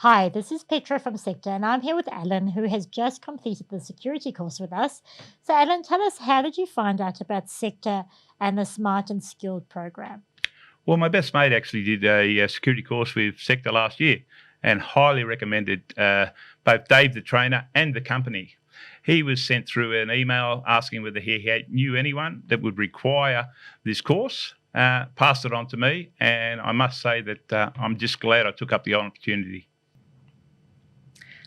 Hi, this is Petra from SECTA, and I'm here with Alan, who has just completed the security course with us. So, Alan, tell us, how did you find out about SECTA and the Smart and Skilled program? Well, my best mate actually did a security course with SECTA last year and highly recommended both Dave, the trainer, and the company. He was sent through an email asking whether knew anyone that would require this course, passed it on to me, and I must say that I'm just glad I took up the opportunity.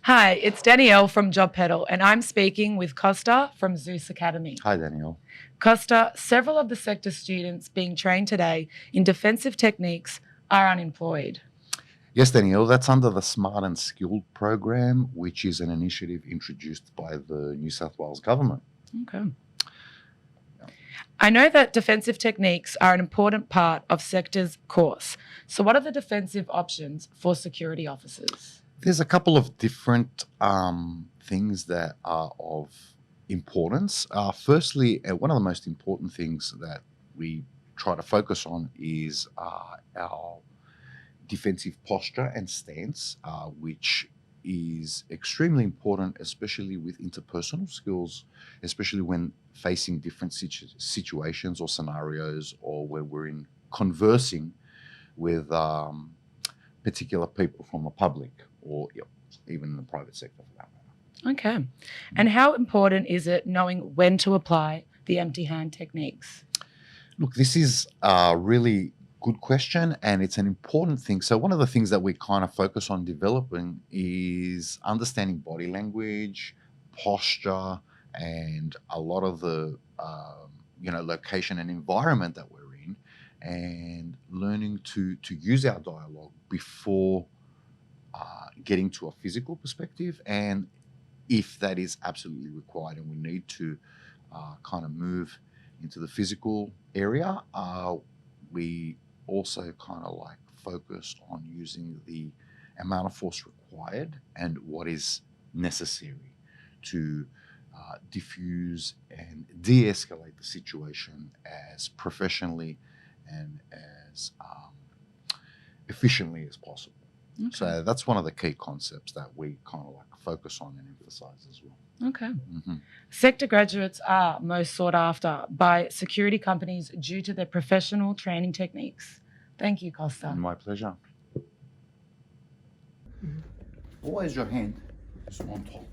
Hi, it's Danielle from Job Pedal, and I'm speaking with Costa from Zeus Academy. Hi, Danielle. Costa, several of the SECTA students being trained today in defensive techniques are unemployed. Yes, Danielle, that's under the Smart and Skilled program, which is an initiative introduced by the New South Wales government. Okay. I know that defensive techniques are an important part of SECTA's course. So what are the defensive options for security officers? There's a couple of different things that are of importance. Firstly, one of the most important things that we try to focus on is our defensive posture and stance, which is extremely important, especially with interpersonal skills, especially when facing different situations or scenarios, or when we're conversing with particular people from the public, or even in the private sector for that matter. Okay. And how important is it knowing when to apply the empty hand techniques? Look, this is a really good question, and it's an important thing. So one of the things that we kind of focus on developing is understanding body language, posture, and a lot of the location and environment that we're in, and learning to use our dialogue before getting to a physical perspective, and if that is absolutely required and we need to kind of move into the physical area, we also kind of like focused on using the amount of force required and what is necessary to diffuse and de-escalate the situation as professionally and as efficiently as possible. Okay. So that's one of the key concepts that we kind of like focus on and emphasize as well. Okay. SECTA graduates are most sought after by security companies due to their professional training techniques. Thank you, Costa. My pleasure. Always your hand is on top,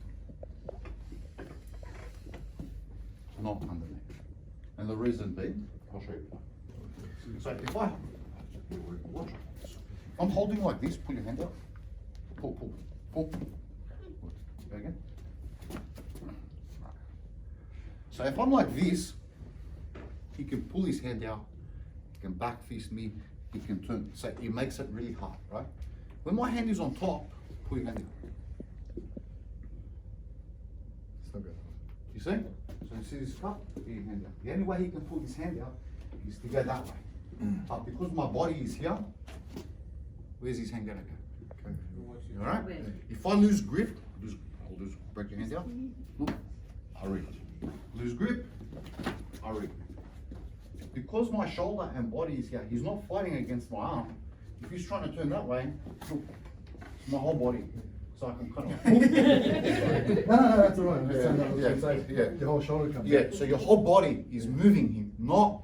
not underneath. And the reason being, I'll show you. So if I'm holding like this, pull your hand out. Pull. Go again. So if I'm like this, he can pull his hand out, he can back fist me, he can turn. So it makes it really hard, right? When my hand is on top, pull your hand out. So good. You see? So you see this cup? Pull your hand out. The only way he can pull his hand out is to go that way. But because my body is here, where's his hand gonna go? Okay. All right? If I lose grip, I'll break your hand out. Look, I reach. Lose grip, I reach. Because my shoulder and body is here, he's not fighting against my arm. If he's trying to turn that way, look, it's my whole body. So I can kind of. No, that's all right. Yeah. Your whole shoulder comes. Yeah, so your whole body is moving him, not.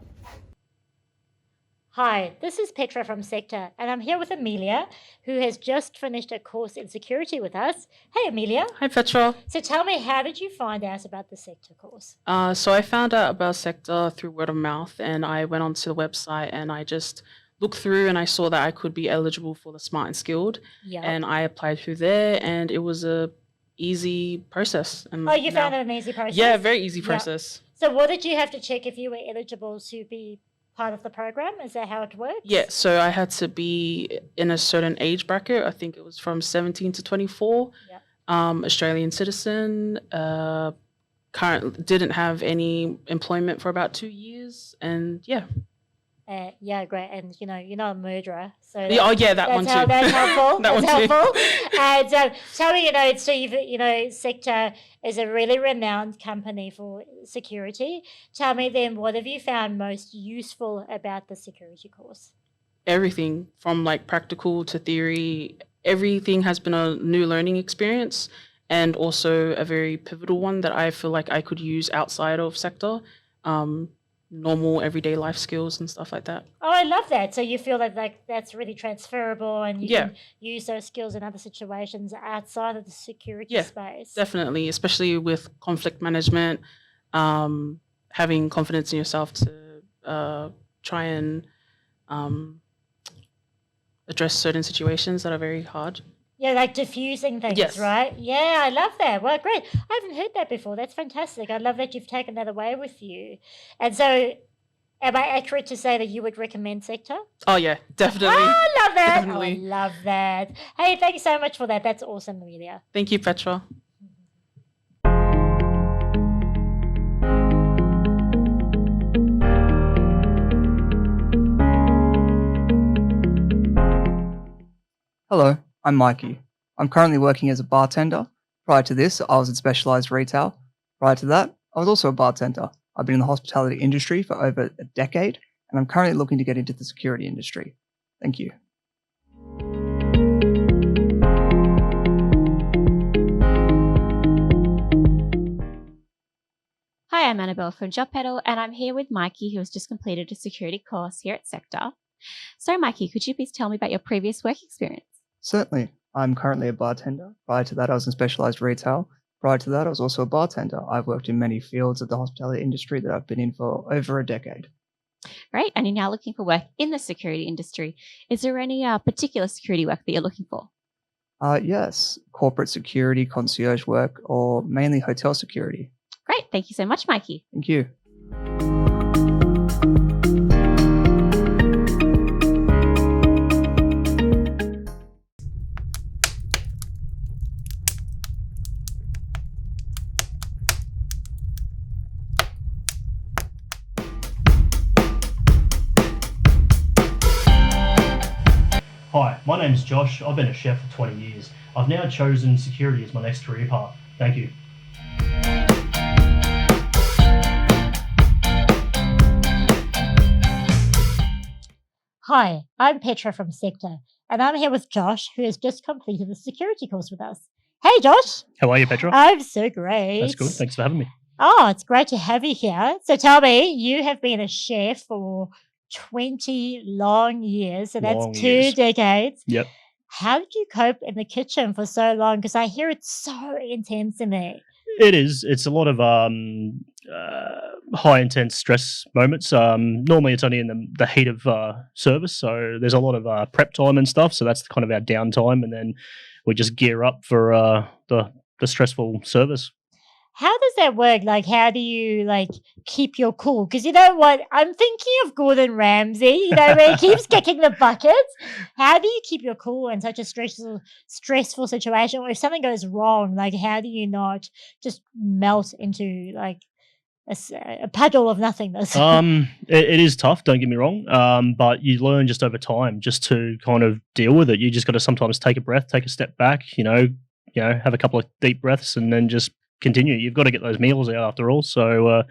Hi, this is Petra from SECTA, and I'm here with Amelia, who has just finished a course in security with us. Hey, Amelia. Hi, Petra. So tell me, how did you find out about the SECTA course? So I found out about SECTA through word of mouth, and I went onto the website and I just looked through and I saw that I could be eligible for the Smart and Skilled. Yep. And I applied through there, and it was a easy process. And oh, you found it an easy process? Yeah, very easy process. Yep. So what did you have to check if you were eligible to be part of the program? Is that how it works? Yeah, so I had to be in a certain age bracket. I think it was from 17 to 24. Yep. Australian citizen, didn't have any employment for about 2 years, and yeah. Yeah, great. And you're not a murderer, so that one too. That's helpful. That that's one helpful. too. And tell me, so SECTA is a really renowned company for security. Tell me then, what have you found most useful about the security course? Everything from like practical to theory, everything has been a new learning experience and also a very pivotal one that I feel like I could use outside of sector, normal everyday life skills and stuff like that. Oh, I love that. So you feel that like that's really transferable and you Yeah. can use those skills in other situations outside of the security Yeah, space. Definitely, especially with conflict management, having confidence in yourself to try and address certain situations that are very hard. Yeah, like diffusing things, Yes. right? Yeah, I love that. Well, great. I haven't heard that before. That's fantastic. I love that you've taken that away with you. And so, am I accurate to say that you would recommend sector? Oh yeah, definitely. I love that. Definitely. Oh, I love that. Hey, thank you so much for that. That's awesome, Amelia. Thank you, Petra. Hello, I'm Mikey. I'm currently working as a bartender. Prior to this, I was in specialized retail. Prior to that, I was also a bartender. I've been in the hospitality industry for over a decade, and I'm currently looking to get into the security industry. Thank you. Hi, I'm Annabelle from Job Pedal, and I'm here with Mikey, who has just completed a security course here at SECTA. So, Mikey, could you please tell me about your previous work experience? Certainly. I'm currently a bartender. Prior to that, I was in specialized retail. Prior to that, I was also a bartender. I've worked in many fields of the hospitality industry that I've been in for over a decade. Great, and you're now looking for work in the security industry. Is there any particular security work that you're looking for? Yes, corporate security, concierge work, or mainly hotel security. Great, thank you so much, Mikey. Thank you. Hi, my name's Josh. I've been a chef for 20 years. I've now chosen security as my next career path. Thank you. Hi, I'm Petra from SECTA, and I'm here with Josh, who has just completed the security course with us. Hey, Josh. How are you, Petra? I'm so great. That's good. Thanks for having me. Oh, it's great to have you here. So tell me, you have been a chef for 20 long years. So that's Long 2 years. decades. Yep. How did you cope in the kitchen for so long? Because I hear it's so intense in there. It is. It's a lot of high intense stress moments. Normally, it's only in the heat of service, so there's a lot of prep time and stuff. So that's kind of our downtime, and then we just gear up for the stressful service. How does that work? Like, how do you keep your cool? Because you know what, I'm thinking of Gordon Ramsay. You know, where he keeps kicking the buckets. How do you keep your cool in such a stressful situation? Or if something goes wrong, like how do you not just melt into a puddle of nothingness? It is tough. Don't get me wrong. But you learn just over time just to kind of deal with it. You just got to sometimes take a breath, take a step back. Have a couple of deep breaths, and then just continue. You've got to get those meals out after all, so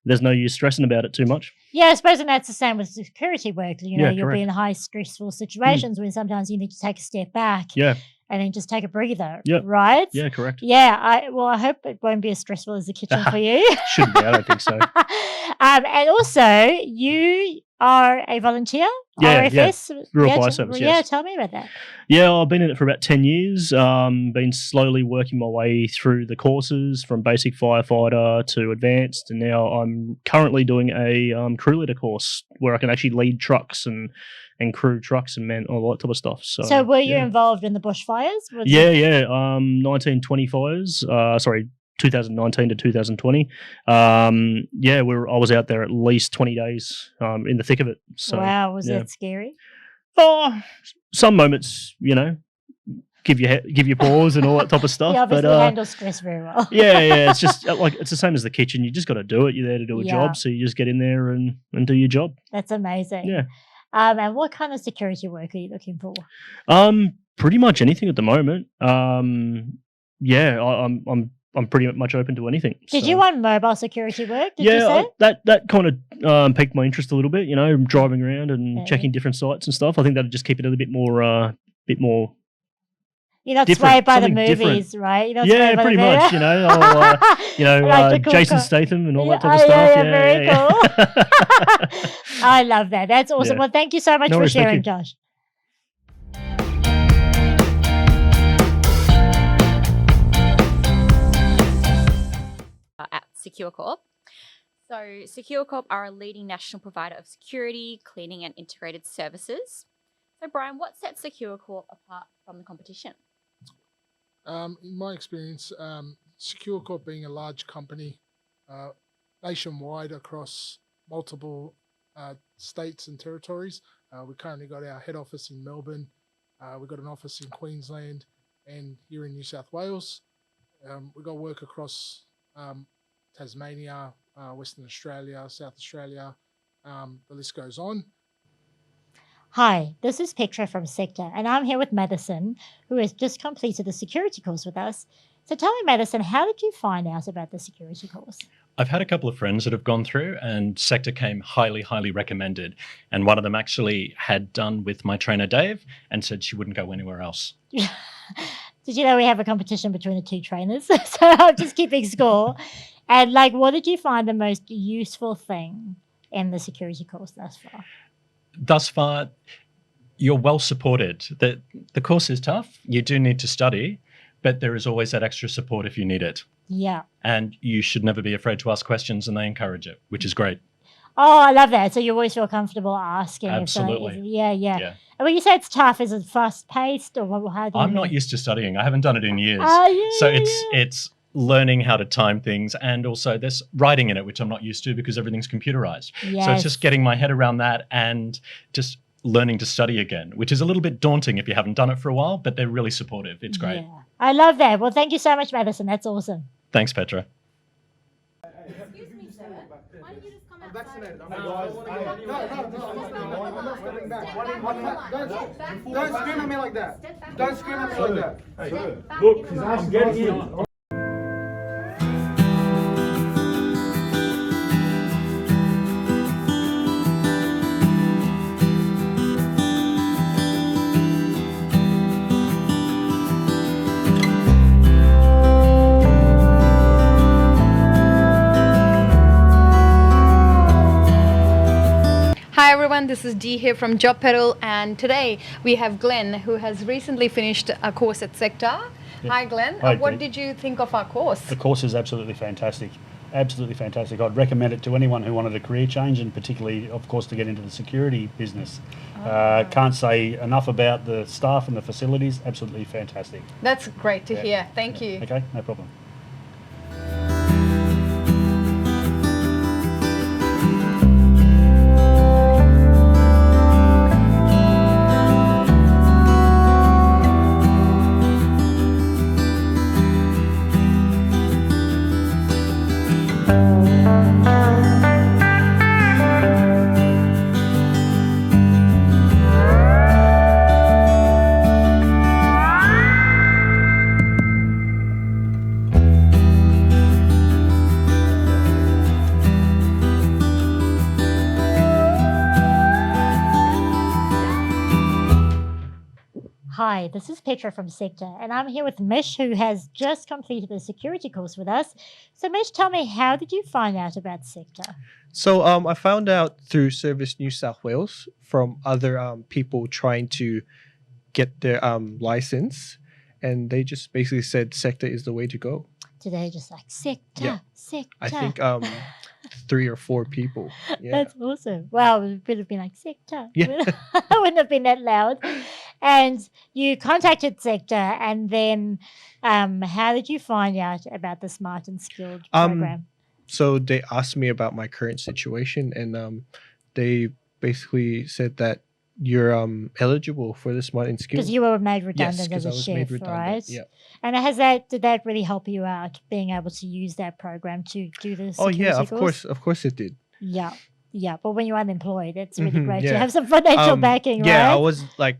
there's no use stressing about it too much. Yeah, I suppose, and that's the same with security work. Yeah, You'll be correct. in high stressful situations when sometimes you need to take a step back Yeah, and then just take a breather. Yep. Right? yeah, correct. Yeah, I hope it won't be as stressful as the kitchen for you. Shouldn't be. I don't think so. And also, you are a volunteer, Yeah, yeah. RFS. Rural Fire Service, Yeah, yes. tell me about that. Yeah, I've been in it for about 10 years. Been slowly working my way through the courses from basic firefighter to advanced, and now I'm currently doing a crew leader course where I can actually lead trucks and crew trucks and man all that type of stuff. So, were you yeah. involved in the bushfires? Was Yeah, it- yeah. 1920 fires. 2019 to 2020. I was out there at least 20 days in the thick of it. So, wow, was yeah. that scary? Some moments, give you pause and all that type of stuff. You obviously but handle stress very well. yeah, it's just it's the same as the kitchen. You just got to do it. You're there to do a Yeah. job, so you just get in there and do your job. That's amazing. Yeah. And what kind of security work are you looking for? Pretty much anything at the moment. I'm pretty much open to anything. Did so. you want mobile security work? Did you say? That kind of piqued my interest a little bit. Driving around and Yeah. checking different sites and stuff. I think that'd just keep it a little bit more You're not Different, swayed by the something different. movies, right? You're not Yeah, swayed by pretty the much. movie. You know, or, Like the cool Jason car. Statham and all Yeah, that type of oh, stuff. yeah, very yeah. I love that. That's awesome. Yeah. Well, thank you so much No for worries, thank sharing, you. Josh. At SecureCorp. So SecureCorp are a leading national provider of security, cleaning and integrated services. So Brian, what sets SecureCorp apart from the competition? In my experience, SecureCorp being a large company nationwide across multiple states and territories. We currently got our head office in Melbourne. We've got an office in Queensland and here in New South Wales. We've got work across Tasmania, Western Australia, South Australia. The list goes on. Hi, this is Petra from SECTA, and I'm here with Madison, who has just completed the security course with us. So tell me, Madison, how did you find out about the security course? I've had a couple of friends that have gone through, and SECTA came highly, highly recommended. And one of them actually had done with my trainer, Dave, and said she wouldn't go anywhere else. Did you know we have a competition between the two trainers? So I'm just keeping score. And like, what did you find the most useful thing in the security course thus far? Thus far, you're well supported. The course is tough. You do need to study, but there is always that extra support if you need it. Yeah. And you should never be afraid to ask questions, and they encourage it, which is great. Oh, I love that. So you always feel comfortable asking. Absolutely. Yeah. And when you say it's tough, is it fast paced or how do you I'm not mean? used to studying. I haven't done it in years. Oh, yeah, So yeah, it's learning how to time things, and also there's writing in it, which I'm not used to because everything's computerized. So Yes. it's just getting my head around that and just learning to study again, which is a little bit daunting if you haven't done it for a while, but they're really supportive. It's great. Yeah. I love that. Well, thank you so much, Madison. That's awesome. Thanks, Petra. Excuse me, sir. Why don't you just come I'm outside? vaccinated. I'm not stepping back. Don't scream at me like that. Don't scream at me like that. Look, I'm getting in. Hi everyone, this is Dee here from Job Pedal, and today we have Glenn, who has recently finished a course at SECTA. Hi Glenn, Hi, what Dee. did you think of our course? The course is absolutely fantastic. Absolutely fantastic. I'd recommend it to anyone who wanted a career change, and particularly, of course, to get into the security business. Can't say enough about the staff and the facilities. Absolutely fantastic. That's great to Yeah. hear. Thank you. Okay, no problem. Hi, this is Petra from SECTA, and I'm here with Mish, who has just completed the security course with us. So, Mish, tell me, how did you find out about SECTA? So I found out through Service New South Wales from other people trying to get their license, and they just basically said SECTA is the way to go. Today, just like SECTA, Yeah. SECTA. I think 3 or 4 people. Yeah. That's awesome. Wow, it would have been like SECTA. Yeah. I wouldn't have been that loud. And you contacted SECTA, and then how did you find out about the Smart and Skilled program? So they asked me about my current situation, and they basically said that you're eligible for the Smart and Skilled. Because you were made Yes, redundant 'cause as I a was made chef, redundant, right? yeah. And did that really help you out, being able to use that program to do the Oh security yeah, of course? course it did. Yeah, yeah. But when you're unemployed, it's really Mhm, great to yeah. have some financial backing, Yeah, right?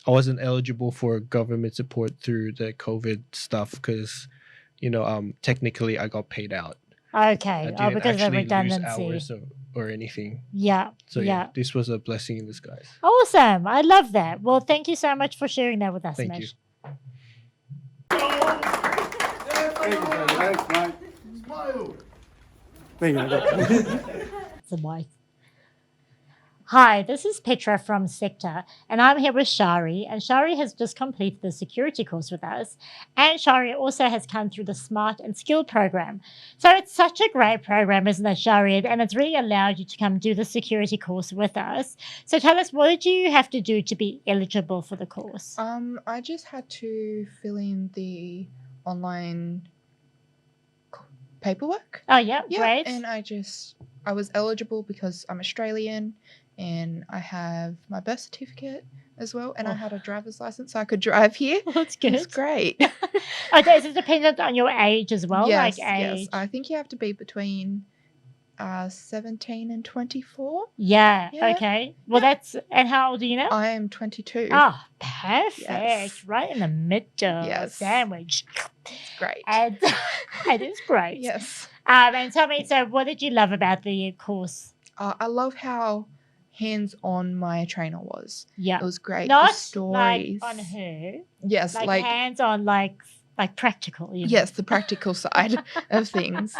I wasn't eligible for government support through the COVID stuff because, technically I got paid out. Okay. I Oh, didn't because of actually lose redundancy. hours, so or anything. Yeah. So yeah. this was a blessing in disguise. Awesome. I love that. Well, thank you so much for sharing that with us, Thank you. Mish. Thanks, mate. Smile. Thank you. It's a wife. Hi, this is Petra from SECTA, and I'm here with Shari. And Shari has just completed the security course with us. And Shari also has come through the Smart and Skilled program. So it's such a great program, isn't it, Shari? And it's really allowed you to come do the security course with us. So tell us, what did you have to do to be eligible for the course? I just had to fill in the online paperwork. Oh, yeah, great. And I was eligible because I'm Australian and I have my birth certificate as well, and I had a driver's license so I could drive here. That's good. It's great. Okay, is it dependent on your age as well? Yes, like age? yes. I think you have to be between 17 and 24. Yeah, Yeah. okay. Well, that's, and how old are you now? I am 22. Oh, perfect. Yes. Right in the middle. Yes. Sandwich. It's great. And it is great. Yes. And tell me, so what did you love about the course? I love how hands-on my trainer was. Yeah. It was great. Not The stories. like on her. Yes, like hands-on, like practical. You know? Yes, the practical side of things.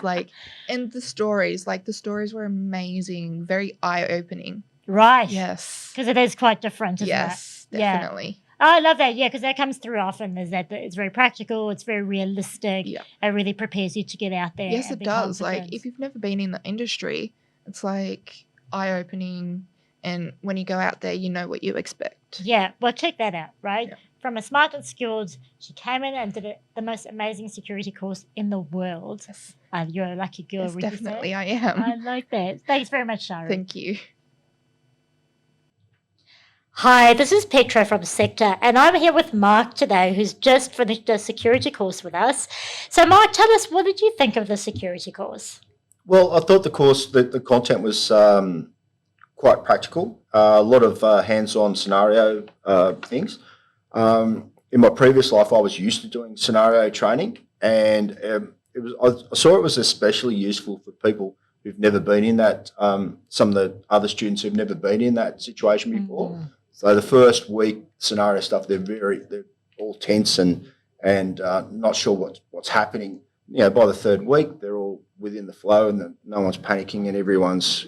And the stories. The stories were amazing, very eye-opening. Right. Yes. Because it is quite different, isn't Yes, it? Yeah. definitely. Oh, I love that. Yeah, because that comes through often. Is that it's very practical. It's very realistic. Yeah. It really prepares you to get out there. Yes, and it be does. confident. If you've never been in the industry, it's eye-opening, and when you go out there, you know what you expect. Yeah, well, check that out, right? Yeah. From a Smart and Skilled, she came in and did the most amazing security course in the world. Yes. You're a lucky girl, Yes, would you say? definitely I am. I like that. Thanks very much, Shari. Thank you. Hi, this is Petra from SECTA, and I'm here with Mark today, who's just finished a security course with us. So, Mark, tell us, what did you think of the security course? Well, I thought the course, the content was quite practical, a lot of hands-on scenario things. In my previous life, I was used to doing scenario training, and I saw it was especially useful for people who've never been in that. Some of the other students who've never been in that situation before. Mm-hmm. So the first week scenario stuff, they're all tense and not sure what's happening. By the third week, they're all within the flow, and no one's panicking, and everyone's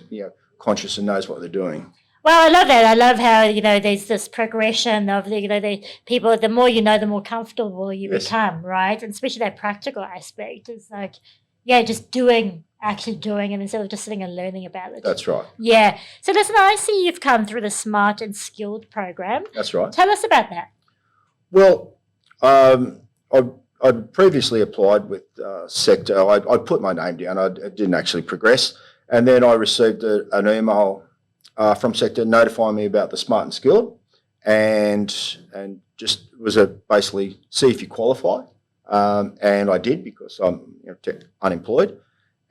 conscious and knows what they're doing. Well, I love that. I love how, there's this progression of, the people, the more you know, the more comfortable you Yes. become, right? And especially that practical aspect. It's just actually doing it instead of just sitting and learning about it. That's right. Yeah. So listen, I see you've come through the Smart and Skilled program. That's right. Tell us about that. Well, I'd previously applied with SECTA. I put my name down. I didn't actually progress. And then I received an email from SECTA notifying me about the Smart and Skilled, and just was basically see if you qualify. And I did, because I'm unemployed.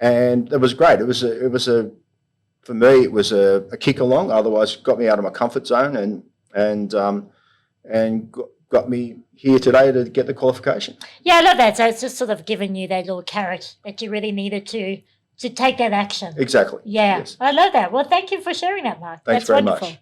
And it was great. It was for me, it was a kick along. Otherwise, it got me out of my comfort zone and got me here today to get the qualification. Yeah, I love that. So it's just sort of giving you that little carrot that you really needed to take that action. Exactly. Yeah, Yes. I love that. Well, thank you for sharing that, Mark. Thanks That's very wonderful. much.